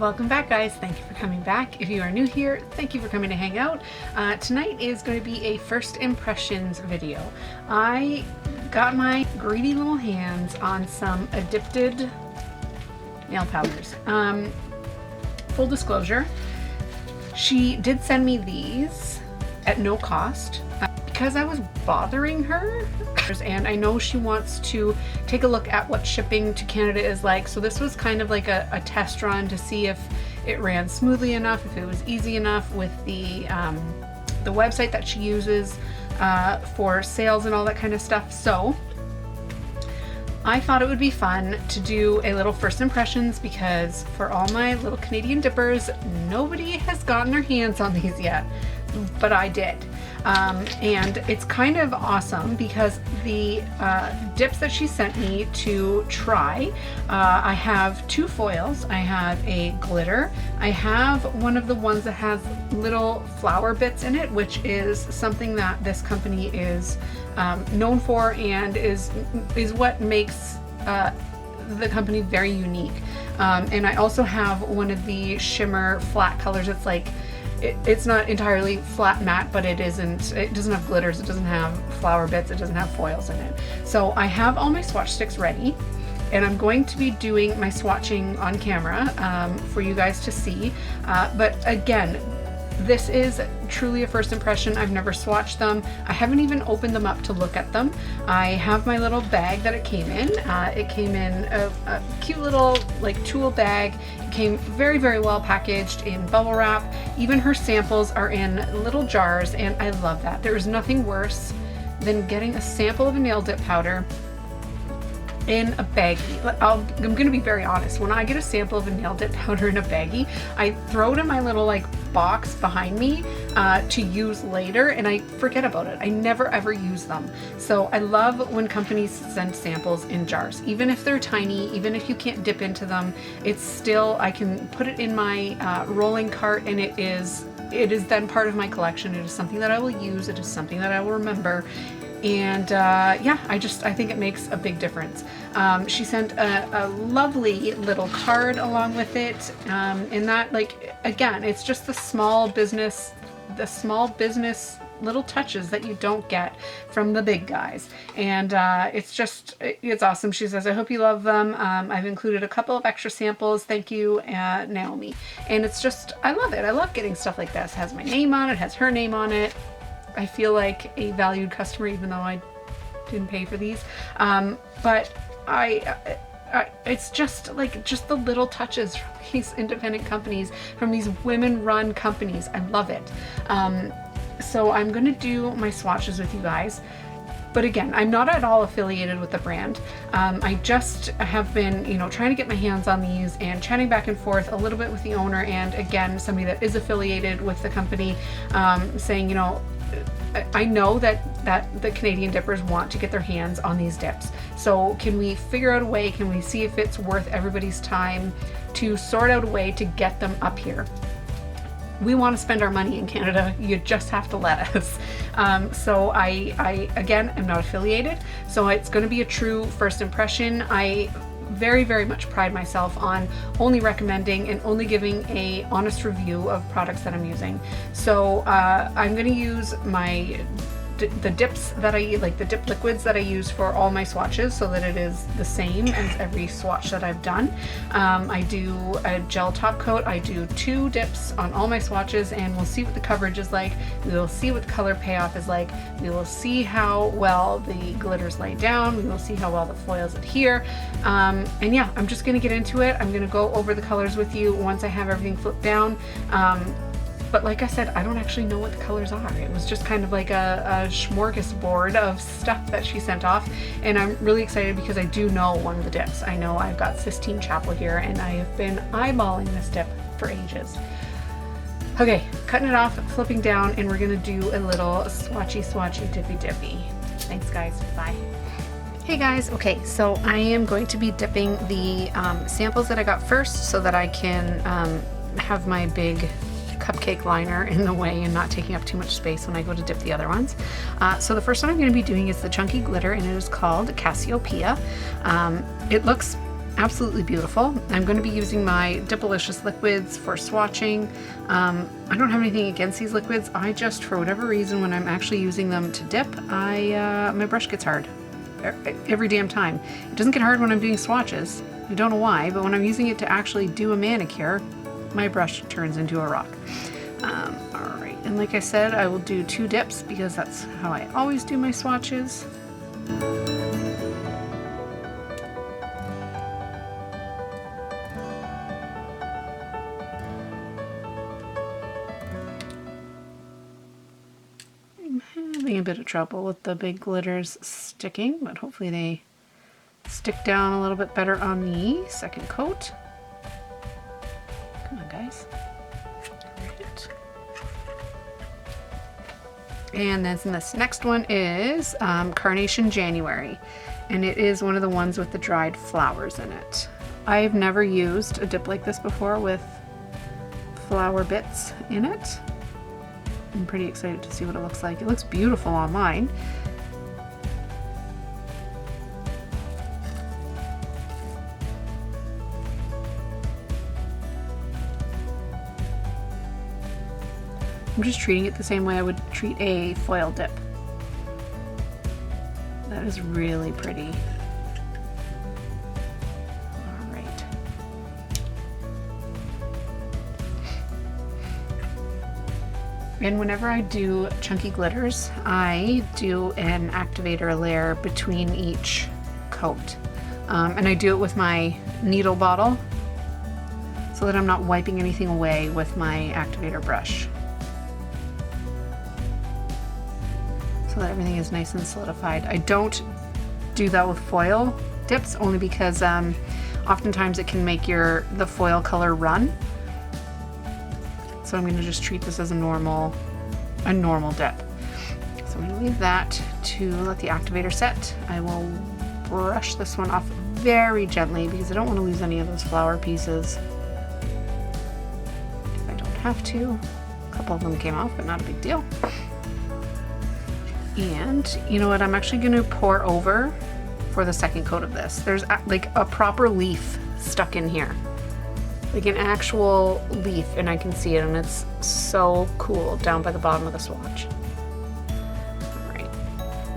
Welcome back, guys. Thank you for coming back. If you are new here, thank you for coming to hang out. Tonight is going to be a first impressions video. I got my greedy little hands on some AdDIPted nail powders. Full disclosure, she did send me these at no cost because I was bothering her, and I know she wants to take a look at what shipping to Canada is like, so this was kind of like a test run to see if it ran smoothly enough, if it was easy enough with the website that she uses for sales and all that kind of stuff. So I thought it would be fun to do a little first impressions because for all my little Canadian dippers, nobody has gotten their hands on these yet, but I did. And it's kind of awesome because the dips that she sent me to try, I have two foils. I have a glitter. I have one of the ones that has little flower bits in it, which is something that this company is known for and is what makes the company very unique. And I also have one of the shimmer flat colors. It's like it's not entirely flat matte, but it doesn't have glitters, it doesn't have flower bits, it doesn't have foils in it. So I have all my swatch sticks ready, and I'm going to be doing my swatching on camera for you guys to see. But again, this is truly a first impression. I've never swatched them. I haven't even opened them up to look at them. I have my little bag that it came in. It came in a cute little like tool bag. It came very, very well packaged in bubble wrap. Even her samples are in little jars, and I love that. There is nothing worse than getting a sample of a nail dip powder in a baggie. I'm gonna be very honest. When I get a sample of a nail dip powder in a baggie, I throw it in my little like box behind me to use later, and I forget about it. I never ever use them. So I love when companies send samples in jars. Even if they're tiny, even if you can't dip into them, it's still, I can put it in my rolling cart, and it is then part of my collection. It is something that I will use. It is something that I will remember. And yeah, I think it makes a big difference. She sent a lovely little card along with it, and that, like, again, it's just the small business little touches that you don't get from the big guys, and it's awesome. She says, I hope you love them. I've included a couple of extra samples. Thank you, Naomi. And it's just, I love it. I love getting stuff like this. It has my name on it, has her name on it. I feel like a valued customer, even though I didn't pay for these. But it's just like the little touches from these independent companies, from these women-run companies. I love it. So I'm gonna do my swatches with you guys. But again, I'm not at all affiliated with the brand. I just have been, trying to get my hands on these and chatting back and forth a little bit with the owner, and again, somebody that is affiliated with the company, saying, I know that the Canadian dippers want to get their hands on these dips. So can we figure out a way, can we see if it's worth everybody's time to sort out a way to get them up here? We want to spend our money in Canada. You just have to let us. So I again, am not affiliated. So it's going to be a true first impression. I very, very much pride myself on only recommending and only giving a honest review of products that I'm using. So I'm going to use the dips that the dip liquids that I use for all my swatches, so that it is the same as every swatch that I've done. I do a gel top coat. I do 2 dips on all my swatches, and we'll see what the coverage is like. We will see what the color payoff is like. We will see how well the glitters lay down. We will see how well the foils adhere. And yeah, I'm just gonna get into it. I'm gonna go over the colors with you once I have everything flipped down. But like I said, I don't actually know what the colors are. It was just kind of like a smorgasbord of stuff that she sent off. And I'm really excited because I do know one of the dips. I know I've got Sistine Chapel here, and I have been eyeballing this dip for ages. Okay, cutting it off, flipping down, and we're gonna do a little swatchy dippy. Thanks, guys. Bye. Hey guys, okay, so I am going to be dipping the samples that I got first so that I can have my big cupcake liner in the way and not taking up too much space when I go to dip the other ones. So the first one I'm going to be doing is the chunky glitter, and it is called Cassiopeia. It looks absolutely beautiful. I'm going to be using my Dipalicious liquids for swatching. I don't have anything against these liquids. I just, for whatever reason, when I'm actually using them to dip, my brush gets hard every damn time. It doesn't get hard when I'm doing swatches. I don't know why, but when I'm using it to actually do a manicure, my brush turns into a rock. All right, and like I said, I will do 2 dips because that's how I always do my swatches. Having a bit of trouble with the big glitters sticking, but hopefully they stick down a little bit better on the second coat. Come on, guys. Right. And then this next one is Carnation January, and it is one of the ones with the dried flowers in it. I've never used a dip like this before with flower bits in it. I'm pretty excited to see what it looks like. It looks beautiful on mine. I'm just treating it the same way I would treat a foil dip. That is really pretty. All right. And whenever I do chunky glitters, I do an activator layer between each coat. And I do it with my needle bottle so that I'm not wiping anything away with my activator brush. So that everything is nice and solidified. I don't do that with foil dips only because oftentimes it can make the foil color run. So I'm going to just treat this as a normal dip. So I'm going to leave that to let the activator set. I will brush this one off very gently because I don't want to lose any of those flower pieces. If I don't have to. A couple of them came off, but not a big deal. And you know what, I'm actually going to pour over for the second coat of this. There's like a proper leaf stuck in here. Like an actual leaf, and I can see it, and it's so cool down by the bottom of the swatch. Alright,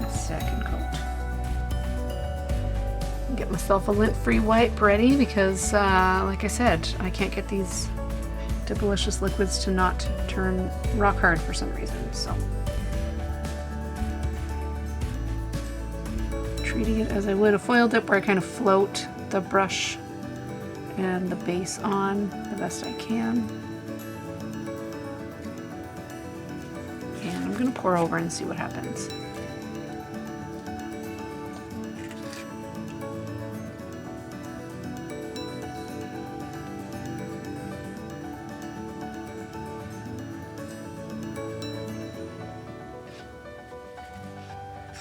the second coat. Get myself a lint-free wipe ready because, like I said, I can't get these Dipalicious liquids to not turn rock hard for some reason, so. Treating it as I would a foil dip where I kind of float the brush and the base on the best I can. And I'm going to pour over and see what happens.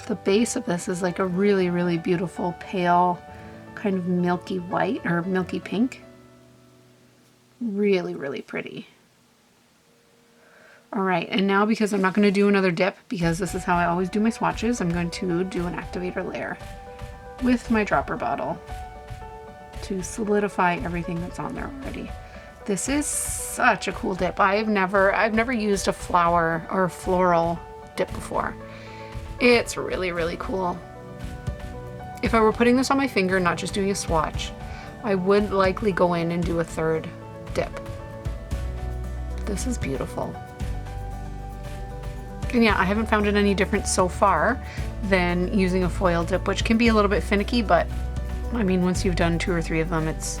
The base of this is like a really, really beautiful pale kind of milky white or milky pink. Really, really pretty. All right, and now because I'm not going to do another dip because this is how I always do my swatches, I'm going to do an activator layer with my dropper bottle to solidify everything that's on there already. This is such a cool dip. I've never used a flower or floral dip before. It's really, really cool. If I were putting this on my finger, not just doing a swatch, I would likely go in and do a third dip. This is beautiful. And yeah, I haven't found it any different so far than using a foil dip, which can be a little bit finicky, but I mean, once you've done 2 or 3 of them, it's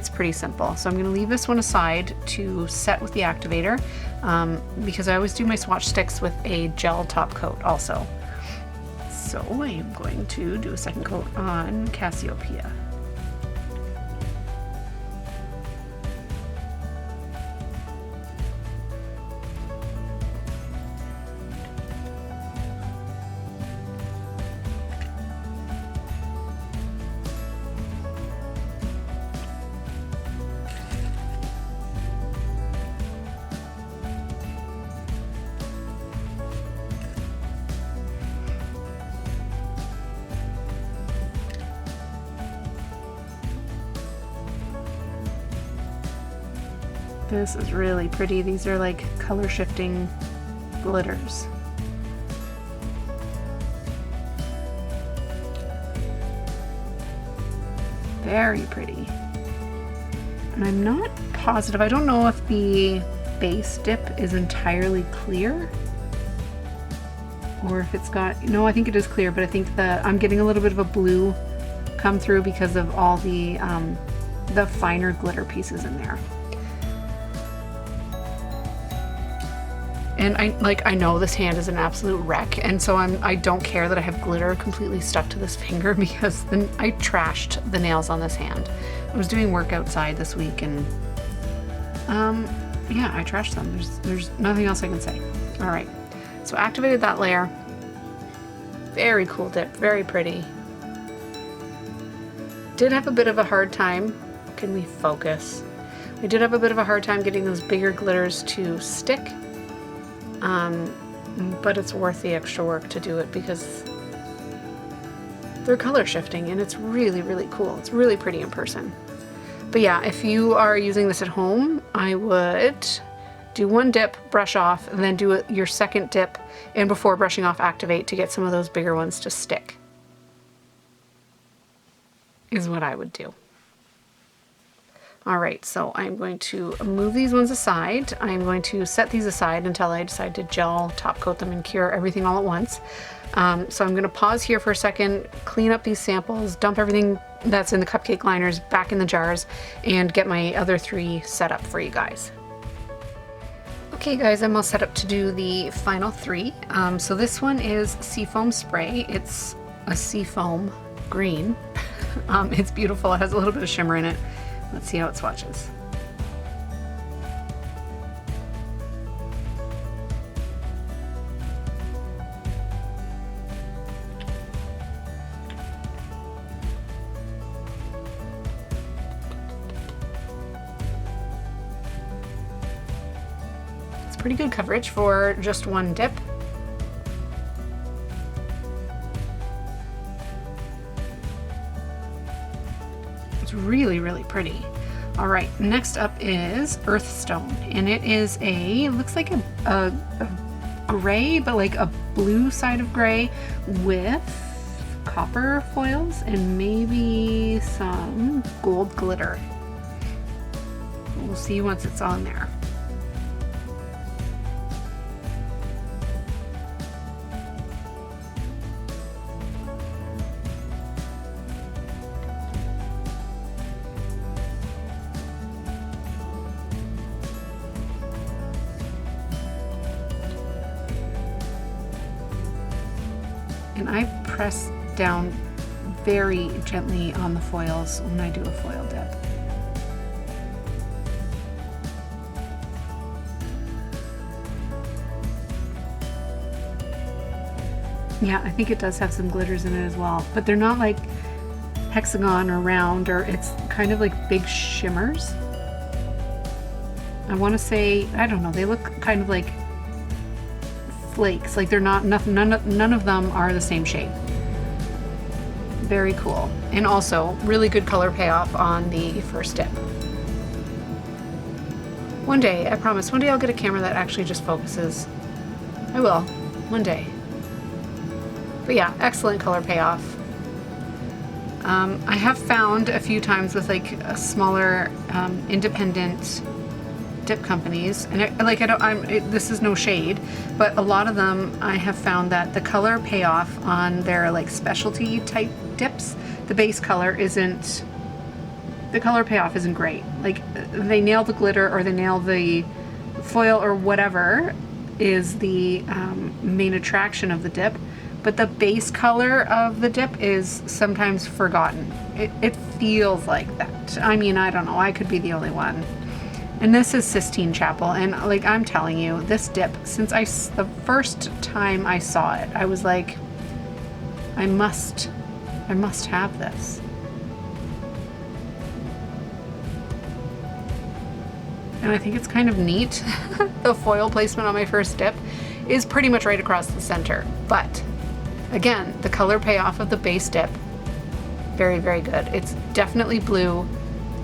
pretty simple. So I'm going to leave this one aside to set with the activator because I always do my swatch sticks with a gel top coat also. So I am going to do a second coat on Cassiopeia. This is really pretty. These are like color shifting glitters. Very pretty. And I'm not positive. I don't know if the base dip is entirely clear or if it's got, no, I think it is clear, but I think that I'm getting a little bit of a blue come through because of all the finer glitter pieces in there. And I know this hand is an absolute wreck, and so I don't care that I have glitter completely stuck to this finger because then I trashed the nails on this hand. I was doing work outside this week and yeah, I trashed them. There's nothing else I can say. All right, so activated that layer. Very cool dip, very pretty. Did have a bit of a hard time. Can we focus? I did have a bit of a hard time getting those bigger glitters to stick. But it's worth the extra work to do it because they're color shifting and it's really, really cool. It's really pretty in person. But yeah, if you are using this at home, I would do one dip, brush off, and then do your second dip, and before brushing off, activate to get some of those bigger ones to stick. Is what I would do. All right, so I'm going to move these ones aside. I'm going to set these aside until I decide to gel, top coat them, and cure everything all at once. So I'm gonna pause here for a second, clean up these samples, dump everything that's in the cupcake liners back in the jars, and get my other three set up for you guys. Okay guys, I'm all set up to do the final three. So this one is Seafoam Spray. It's a seafoam green. It's beautiful, it has a little bit of shimmer in it. Let's see how it swatches. It's pretty good coverage for just one dip. It's really, really pretty. All right, next up is Earthstone, and it is looks like a gray, but like a blue side of gray with copper foils and maybe some gold glitter. We'll see once it's on there. And I press down very gently on the foils when I do a foil dip. Yeah, I think it does have some glitters in it as well, but they're not like hexagon or round, or it's kind of like big shimmers. I want to say, I don't know, they look kind of like flakes, like they're not, none of them are the same shape. Very cool. And also really good color payoff on the first dip. One day, I promise, one day I'll get a camera that actually just focuses. I will, one day. But yeah, excellent color payoff. I have found a few times with like a smaller independent dip companies, and this is no shade, but a lot of them I have found that the color payoff on their like specialty type dips, the base color isn't, the color payoff isn't great. Like they nail the glitter or they nail the foil or whatever is the main attraction of the dip, but the base color of the dip is sometimes forgotten. It feels like that. I mean, I don't know, I could be the only one. And this is Sistine Chapel, and like I'm telling you, this dip, since the first time I saw it, I was like, I must have this. And I think it's kind of neat. The foil placement on my first dip is pretty much right across the center, but again, the color payoff of the base dip, very, very good. It's definitely blue.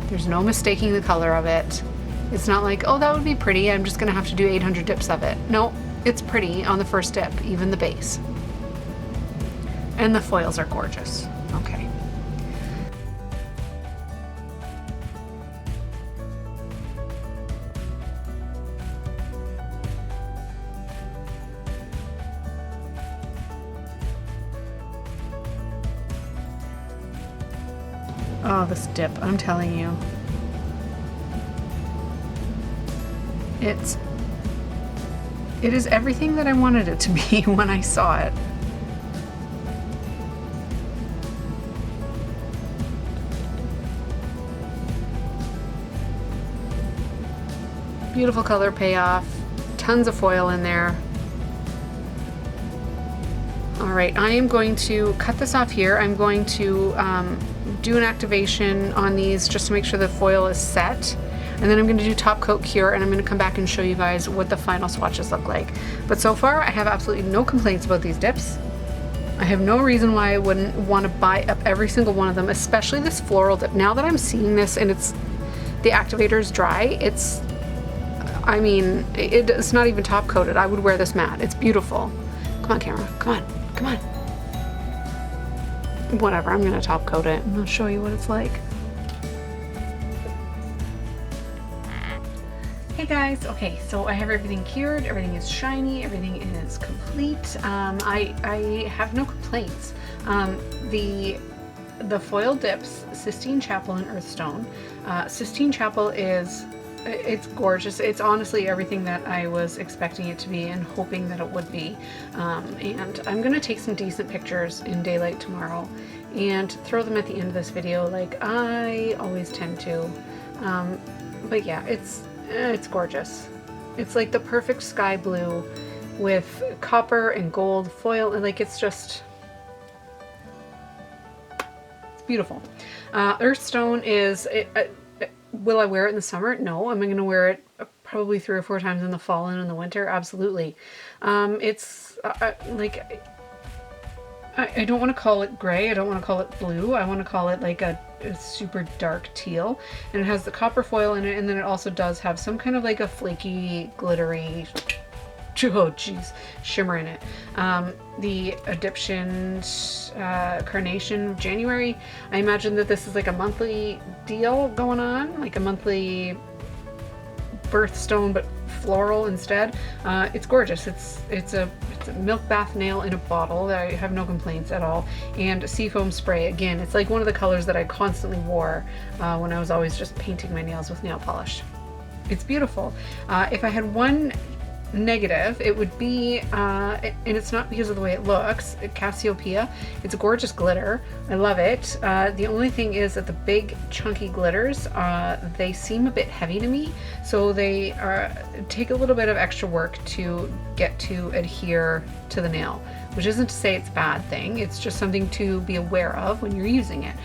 There's no mistaking the color of it. It's not like, oh, that would be pretty, I'm just gonna have to do 800 dips of it. No, it's pretty on the first dip, even the base. And the foils are gorgeous. Okay. Oh, this dip, I'm telling you. It is everything that I wanted it to be when I saw it. Beautiful color payoff, tons of foil in there. All right, I am going to cut this off here. I'm going to do an activation on these just to make sure the foil is set. And then I'm going to do top coat cure, and I'm going to come back and show you guys what the final swatches look like. But so far, I have absolutely no complaints about these dips. I have no reason why I wouldn't want to buy up every single one of them, especially this floral dip. Now that I'm seeing this and the activator is dry, I mean, it's not even top coated. I would wear this matte. It's beautiful. Come on, camera. Come on. Come on. Whatever, I'm going to top coat it and I'll show you what it's like. Hey guys, okay, so I have everything cured, everything is shiny, everything is complete. I have no complaints. The foil dips, Sistine Chapel and Earthstone. Sistine Chapel it's gorgeous. It's honestly everything that I was expecting it to be and hoping that it would be. And I'm gonna take some decent pictures in daylight tomorrow and throw them at the end of this video like I always tend to. But yeah, it's gorgeous. It's like the perfect sky blue with copper and gold foil, and like it's beautiful. Earthstone is will I wear it in the summer? No. Am I going to wear it probably 3 or 4 times in the fall and in the winter? Absolutely. It's like I don't want to call it gray. I don't want to call it blue. I want to call it like a super dark teal, and it has the copper foil in it, and then it also does have some kind of like a flaky, glittery, oh geez, shimmer in it. The AdDIPted Carnation January, I imagine that this is like a monthly deal going on, like a monthly birthstone but floral instead. It's gorgeous. It's a milk bath nail in a bottle. I have no complaints at all. And seafoam spray, again, it's like one of the colors that I constantly wore when I was always just painting my nails with nail polish. It's beautiful. If I had one negative, it would be, and it's not because of the way it looks, Cassiopeia. It's a gorgeous glitter. I love it. The only thing is that the big chunky glitters, they seem a bit heavy to me, so they take a little bit of extra work to get to adhere to the nail, which isn't to say it's a bad thing. It's just something to be aware of when you're using it.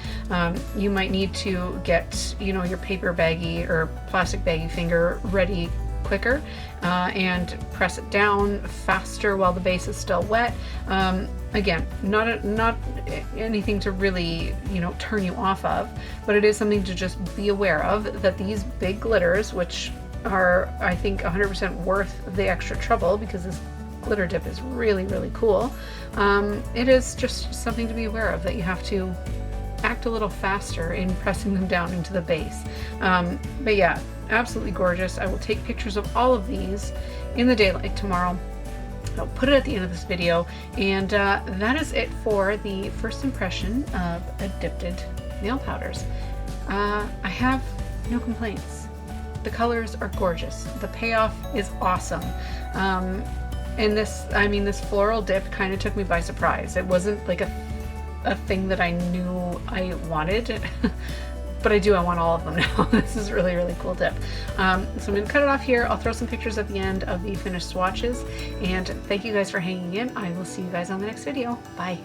You might need to get, your paper baggy or plastic baggy finger ready quicker and press it down faster while the base is still wet. Again, not anything to really turn you off of, but it is something to just be aware of, that these big glitters, which are I think 100% worth the extra trouble because this glitter dip is really, really cool. It is just something to be aware of, that you have to act a little faster in pressing them down into the base. But yeah, absolutely gorgeous. I will take pictures of all of these in the daylight tomorrow. I'll put it at the end of this video, and that is it for the first impression of AdDIPted nail powders. I have no complaints. The colors are gorgeous. The payoff is awesome. And this floral dip kind of took me by surprise. It wasn't like a thing that I knew I wanted, but I want all of them now. This is really, really cool dip. So I'm going to cut it off here. I'll throw some pictures at the end of the finished swatches, and thank you guys for hanging in. I will see you guys on the next video. Bye.